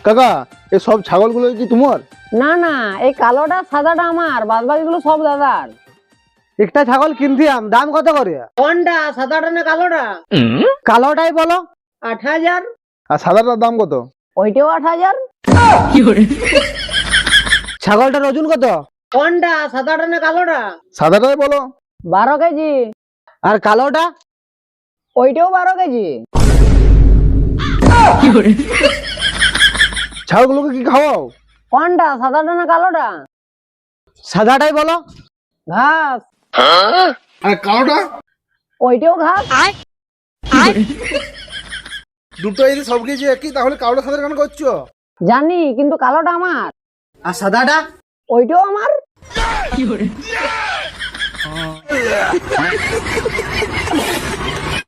কাকা এই সব ছাগলগুলো কি তোমার? না না, এই কালোটা সাদাটা আমার, বাদ বাকিগুলো সব দাদার। একটা ছাগল কিনছিলাম, দাম কত করে? কোনটা, সাদাটা না কালোটা? কালোটাই বলো। 8,000। আর সাদাটার দাম কত? ওইটাও 8,000। ছাগলটার ওজন কত? কোনটা, সাদাটা না কালোটা? সাদাটাই বলো। 12 কেজি। আর কালোটা? ওইটাও 12 কেজি। ছাগলগুলোকে কি খাওয়াও? কোনটা, সাদাটা না কালোটা? সাদাটাই বলো। ঘাস। আর কালোটা? ওইটাও ঘাস। দুটো এই সব কিছু একই, তাহলে কালোটা সাদা কেন করছো? জানি, কিন্তু কালোটা আমার। আর সাদাটা? ওইটাও আমার।